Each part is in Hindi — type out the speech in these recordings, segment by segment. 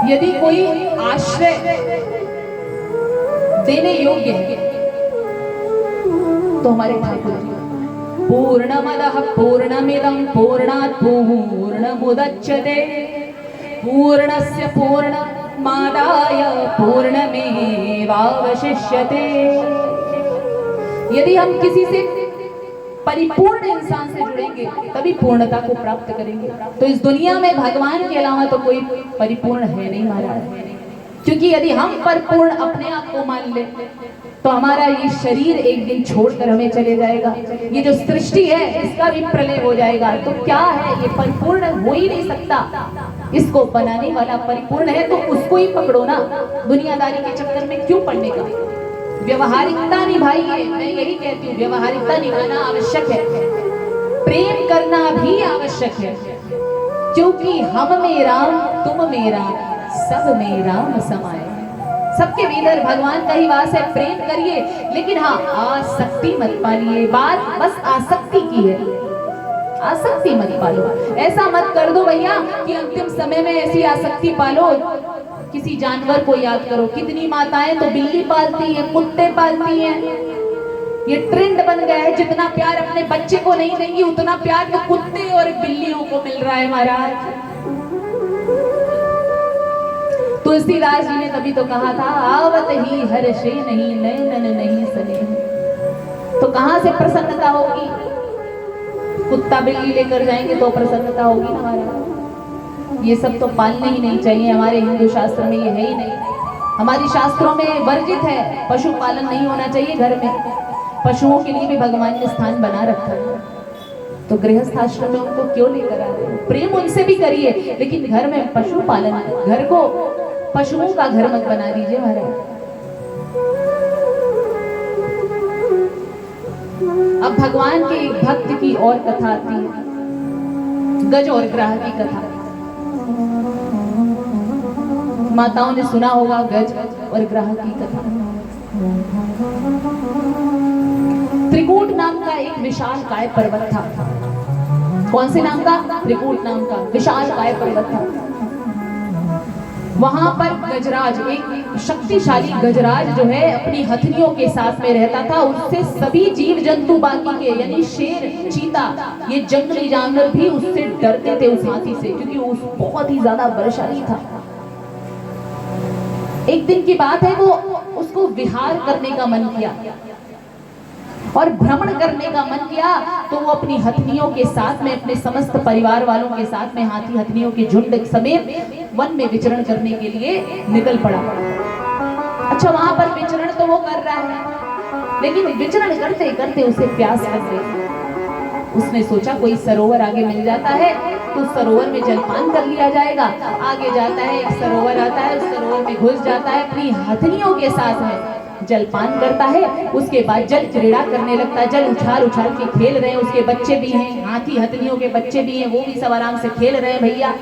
यदि कोई आश्रय देने योग्य है तो हमारे ठाकुर जी, पूर्णमदः पूर्णमिदं पूर्णात् पूर्णमुदच्यते पूर्णस्य पूर्णमादाय पूर्णमेवावशिष्यते। यदि हम किसी से परिपूर्ण इंसान से जुड़ेंगे तभी पूर्णता को प्राप्त करेंगे। तो इस दुनिया में भगवान के अलावा तो कोई परिपूर्ण है नहीं महाराज, क्योंकि यदि हम परिपूर्ण अपने आप को मान ले तो हमारा ये शरीर एक दिन छोड़कर हमें चले जाएगा। ये जो सृष्टि है इसका भी प्रलय हो जाएगा। तो क्या है, ये परिपूर्ण हो ही नहीं सकता। इसको बनाने वाला परिपूर्ण है तो उसको ही पकड़ो ना, दुनियादारी के चक्कर में क्यों पड़ने का। व्यवहारिकता निभाइए, मैं यही कहती हूँ, व्यवहारिकता निभाना आवश्यक है, प्रेम करना भी आवश्यक है, क्योंकि हम में राम तुम मेरा सब में राम समाए। सबके भीतर भगवान का ही वास है, प्रेम करिए, लेकिन हाँ आसक्ति मत पालिए। बात बस आसक्ति की है, आसक्ति मत पालो। ऐसा मत कर दो भैया कि अंतिम समय में ऐसी आसक्ति पालो, किसी जानवर को याद करो। कितनी माताएं तो बिल्ली पालती हैं, कुत्ते पालती हैं। ये ट्रेंड बन गया है, जितना प्यार अपने बच्चे को नहीं देंगी उतना प्यार तो कुत्ते और बिल्लियों को मिल रहा है महाराज। तुलसीदास जी ने तभी तो कहा था, आवत ही हर्षे नहीं नयन नहीं सने। तो कहां से प्रसन्नता होगी? कुत्ता बिल्ली लेकर जाएंगे तो प्रसन्नता होगी ना महाराज। ये सब तो पालने ही नहीं चाहिए, हमारे हिंदू शास्त्र में ये है ही नहीं। हमारी शास्त्रों में वर्जित है, पशु पालन नहीं होना चाहिए घर में। पशुओं के लिए भी भगवान ने स्थान बना रखा है, तो गृहस्थ आश्रम में उनको क्यों लेकर आ रहे हो? प्रेम उनसे भी करिए, लेकिन घर में पशु पालन, घर को पशुओं का घर मत बना दीजिए महाराज। अब भगवान के एक भक्त की और कथा आती है, गज और ग्राह की कथा। माताओं ने सुना होगा गज और ग्राह की कथा। त्रिकूट नाम का एक विशाल काय पर्वत था। कौन से नाम का? त्रिकूट नाम का विशाल काय पर्वत था। वहां पर गजराज, एक शक्तिशाली गजराज जो है अपनी हथनियों के साथ में रहता था। उससे सभी जीव जंतु बाकी के, यानी शेर, चीता, ये जंगली जानवर भी उससे डरते थे, उस हाथी से, क्योंकि वो बहुत ही ज्यादा बलशाली था। एक दिन की बात है, वो उसको विहार करने का मन किया और भ्रमण करने का मन किया, तो वो अपनी हथनियों के साथ में, अपने समस्त परिवार वालों के साथ में, हाथी हथनियों के झुंड समेत वन में विचरण करने के लिए निकल पड़ा। अच्छा, वहां पर विचरण तो वो कर रहा है, लेकिन विचरण करते करते उसे प्यास लग गई। उसने सोचा कोई सरोवर आगे मिल जाता है तो सरोवर में जलपान कर लिया जाएगा। आगे जाता है, एक सरोवर आता है, उस सरोवर में घुस जाता है, अपनी हथनियों के साथ में जलपान करता है। उसके बाद जल क्रीड़ा करने लगता है, जल उछाल उछाल के खेल रहे हैं। उसके बच्चे भी हैं, हाथी हथनियों के बच्चे भी हैं, वो भी सब आराम से खेल रहे हैं भैया।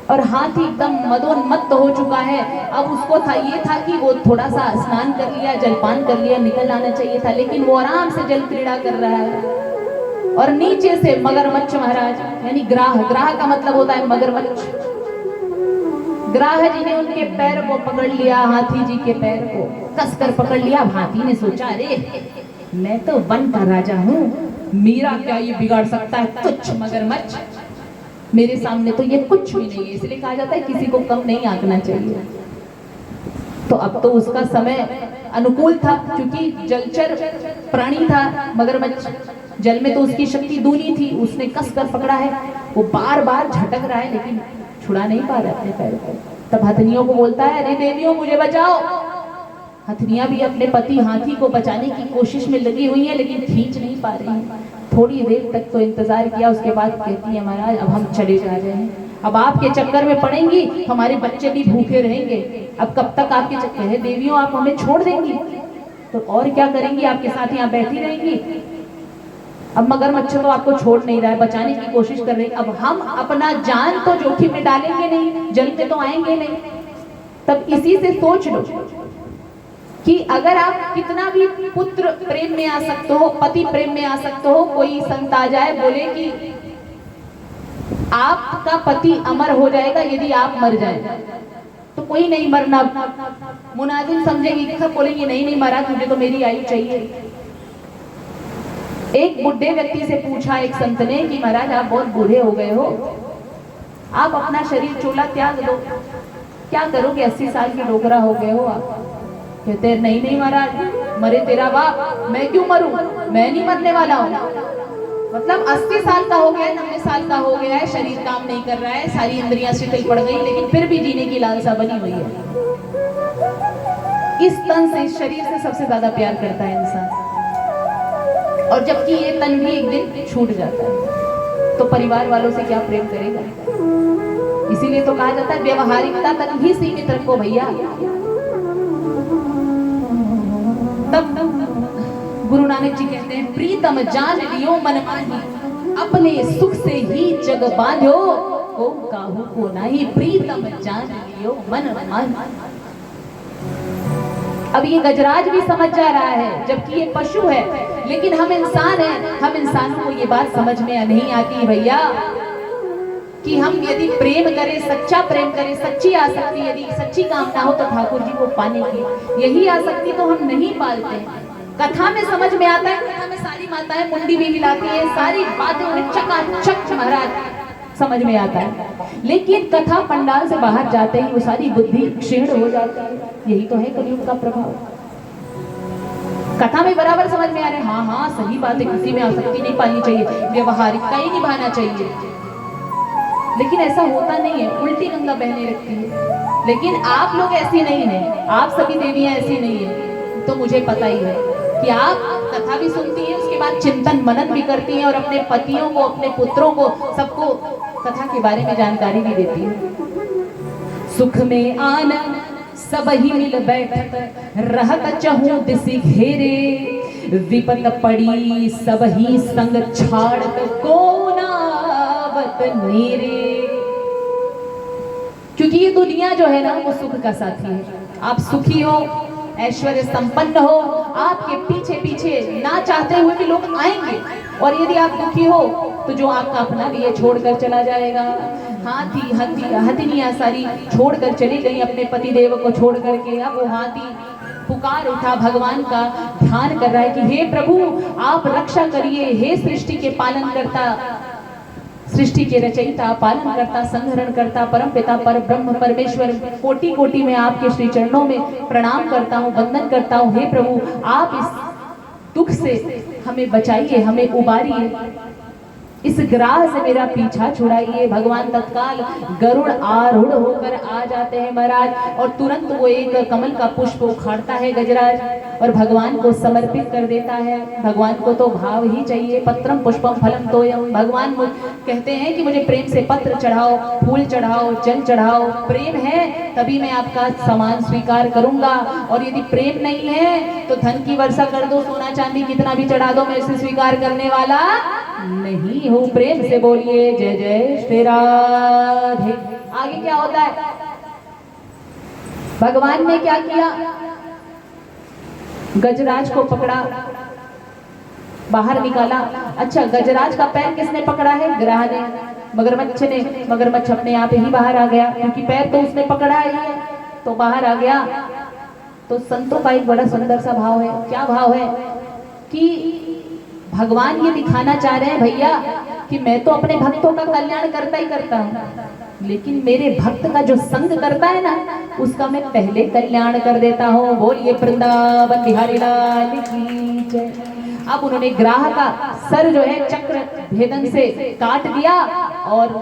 और हाथी एकदम मदोन्मत्त हो चुका है। अब उसको ये था कि वो थोड़ा सा स्नान कर लिया, जलपान कर लिया, निकल आना चाहिए था, लेकिन वो आराम से जल क्रीड़ा कर रहा है। और नीचे से मगरमच्छ महाराज, यानी ग्राह, ग्राह का मतलब होता है मगरमच्छ। ग्राह जी ने उनके पैर को पकड़ लिया, हाथी जी के पैर को कसकर पकड़ लिया। हाथी ने सोचा, अरे मैं तो वन का राजा हूँ, मेरा क्या ये बिगाड़ सकता है तुच्छ मगरमच्छ, मेरे सामने तो ये कुछ भी नहीं है। इसलिए कहा जाता है किसी को कम नहीं आंकना चाहिए। तो अब तो उसका समय अनुकूल था, क्योंकि जलचर प्राणी था मगरमच्छ, जल में तो उसकी शक्ति दूनी थी। उसने कसकर पकड़ा है, वो बार बार झटक रहा है लेकिन छुड़ा नहीं पा रहा अपने पैर को। तब हथनियों को बोलता है, अरे देवियों मुझे बचाओ। हथनियां भी अपने पति हाथी को बचाने की कोशिश में लगी हुई है, लेकिन खींच नहीं पा रही है। थोड़ी देर तक तो इंतजार किया, उसके बाद कहती है, महाराज अब हम चले जा रहे हैं, अब आपके चक्कर में पड़ेंगी, हमारे बच्चे भी भूखे रहेंगे। अब कब तक आपके चक्कर है देवियों, आप हमें छोड़ देंगी तो और क्या करेंगी, आपके साथ यहाँ बैठी रहेंगी। अब मगरमच्छ तो आपको छोड़ नहीं रहा है, बचाने की कोशिश कर रहे हैं। अब हम अपना जान तो जोखिम में डालेंगे नहीं, जल पे तो आएंगे नहीं। तब इसी से सोच लो कि अगर आप कितना भी पुत्र प्रेम में आ सकते हो, पति प्रेम में आ सकते हो, कोई संत आ जाए बोले कि आपका पति अमर हो जाएगा यदि आप मर जाए, तो कोई नहीं मरना। मुनाजिम समझेगी कि सब बोलेंगे नहीं नहीं मरा, तुझे तो मेरी आयु चाहिए। एक बुढ़े व्यक्ति से पूछा एक संत ने कि महाराज आप बहुत बूढ़े हो गए हो, आप अपना शरीर चोला त्याग दो, क्या करोगे, 80 साल के डोगरा हो गए हो आप। कहते हैं नहीं नहीं महाराज, मरे तेरा बाप, मैं क्यों मरूं, मैं नहीं मरने वाला हूं। मतलब 80 साल का हो गया है, 90 साल का हो गया है, शरीर काम नहीं कर रहा है, सारी इंद्रियां शिथिल पड़ गई, लेकिन फिर भी जीने की लालसा बनी हुई है। इस तन से, इस शरीर से सबसे ज्यादा प्यार करता है इंसान, और जबकि ये तन भी एक दिन छूट जाता है, तो परिवार वालों से क्या प्रेम करेगा। इसीलिए तो कहा जाता है व्यवहारिकता तक ही सीमित रखो भैया। तब गुरु नानक जी कहते हैं प्रीतम जान लियो मन माही, अपने सुख से ही जग बांधो, को काहू को नहीं, प्रीतम जान लियो मन माही। अब ये गजराज भी समझ जा रहा है, जबकि ये पशु है, लेकिन हम इंसान हैं, हम इंसानों को ये बात समझ में नहीं आती भैया कि हम यदि प्रेम करें, सच्चा प्रेम करें, सच्ची आसक्ति, यदि सच्ची कामना हो तो ठाकुर जी को पाने की, यही आसक्ति तो हम नहीं पालते। कथा में समझ में आता है, कथा में सारी माताएं मुंडी भी हिलाती है, सारी बातें उन्हें चकाचक महाराज समझ में आता है, लेकिन कथा पंडाल से बाहर जाते ही वो सारी बुद्धि क्षीण हो जाती है। यही तो है कलयुग का प्रभाव। कथा में बराबर समझ में आ रहे, हाँ हाँ सही बात है, किसी में आसक्ति नहीं पालनी चाहिए, व्यवहारिकता ही निभाना चाहिए, लेकिन ऐसा होता नहीं है, उल्टी गंगा बहने लगती है। लेकिन आप लोग ऐसी नहीं है, आप सभी देवियां ऐसी नहीं है, तो मुझे पता ही है कि आप कथा भी सुनती हैं, उसके बाद चिंतन मनन भी करती हैं, और अपने पतियों को, अपने पुत्रों को, सबको कथा के बारे में जानकारी भी देती हैं। सुख में आनंद सब ही मिल बैठत, रहत चहु दिसि घेरे, विपत पड़ी सब ही संग छाड़त, को नावत नेरे। क्योंकि ये दुनिया जो है ना वो सुख का साथी है। आप सुखी हो, ऐश्वर्य संपन्न हो, आपके पीछे पीछे ना चाहते हुए भी लोग आएंगे, और यदि आप दुखी हो तो जो आपका अपना भी ये छोड़कर चला जाएगा। हाथी हथिनियां सारी छोड़कर चली गई अपने पति देव को छोड़ करके। अब वो हाथी पुकार उठा, भगवान का ध्यान कर रहा है कि हे प्रभु आप रक्षा करिए, हे सृष्टि के पालन करता, सृष्टि के रचयिता, पालन करता, संहरण करता, परम पिता पर ब्रह्म परमेश्वर, कोटि कोटि में आपके श्री चरणों में प्रणाम करता हूँ, वंदन करता हूँ। हे प्रभु आप इस दुख से हमें बचाइए, हमें उबारिए, इस ग्राह से मेरा पीछा छुड़ाइए। भगवान तत्काल गरुड़ आरूढ़ होकर आ जाते हैं महाराज, और तुरंत वो एक कमल का पुष्प उखाड़ता है गजराज, और भगवान को समर्पित कर देता है। भगवान को तो भाव ही चाहिए, पत्रम पुष्पम फलम तोयम। भगवान कहते हैं कि मुझे प्रेम से पत्र चढ़ाओ, फूल चढ़ाओ, जल चढ़ाओ, प्रेम है तभी मैं आपका सामान स्वीकार करूंगा, और यदि प्रेम नहीं है तो धन की वर्षा कर दो, सोना चांदी कितना भी चढ़ा दो, मैं इसे स्वीकार करने वाला नहीं हूँ। प्रेम से बोलिए जय जय श्री राधे। आगे क्या होता है, भगवान ने क्या किया, गजराज को पकड़ा, बाहर निकाला। अच्छा, गजराज का पैर किसने पकड़ा है, ग्राह ने, मगरमच्छ ने। मगरमच्छ अपने आप ही बाहर आ गया, क्योंकि पैर तो उसने पकड़ा ही है, तो बाहर आ गया। तो संतों का एक बड़ा सुंदर सा भाव है। क्या भाव है कि भगवान ये दिखाना चाह रहे हैं भैया कि मैं तो अपने भक्तों का कल्याण करता ही करता हूँ, लेकिन मेरे भक्त का जो संग करता है ना, उसका मैं पहले कल्याण कर देता हूँ। बोलिए वृंदावन बिहारी लाल की जय। अब उन्होंने ग्राह का सर जो है चक्र भेदन से काट दिया और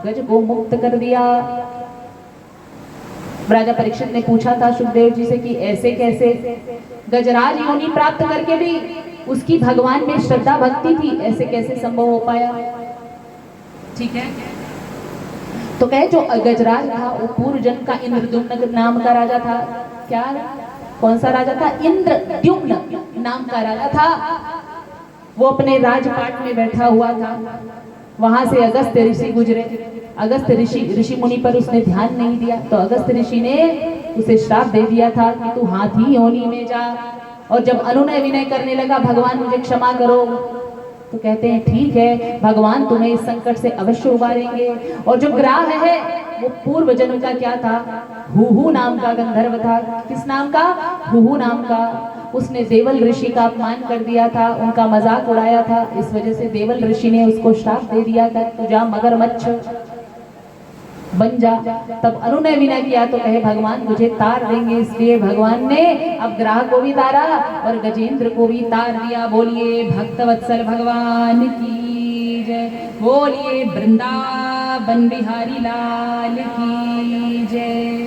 गज को मुक्त कर दिया। राजा परीक्षित ने पूछा था सुखदेव जी से कि ऐसे कैसे, गजराज योनि प्राप्त करके भी उसकी भगवान में श्रद्धा भक्ति थी, ऐसे कैसे संभव हो पाया। ठीक है, तो कहे जो गजराज था वो पूर्व जन्म का इंद्रद्युम्न नाम का राजा था। क्या, कौन सा राजा था, इंद्रद्युम्न नाम का राजा था। वो अपने राजपाट में बैठा हुआ था, वहां से अगस्त ऋषि गुजरे। अगस्त ऋषि मुनि पर उसने ध्यान नहीं दिया, तो अगस्त ऋषि ने उसे श्राप दे दिया था कि तू हाथी योनि में जा। और जब अनुनय विनय करने लगा, भगवान मुझे क्षमा करो, तो कहते हैं ठीक है, भगवान तुम्हें इस संकट से अवश्य उबारेंगे। और जो ग्राह है वो पूर्व जन्म का क्या था, हुहू नाम का गंधर्व था। किस नाम का, हुहू नाम का। उसने देवल ऋषि का अपमान कर दिया था, उनका मजाक उड़ाया था। इस वजह से देवल ऋषि ने उसको श्राप दे दिया था, तू जा मगरमच्छ बन जा। तब अनुनय विनय किया तो कहे भगवान मुझे तार देंगे, इसलिए भगवान ने अब ग्राह को भी तारा और गजेंद्र को भी तार दिया। बोलिए भक्तवत्सल भगवान की जय, बोलिए वृंदावन बिहारी लाल की जय।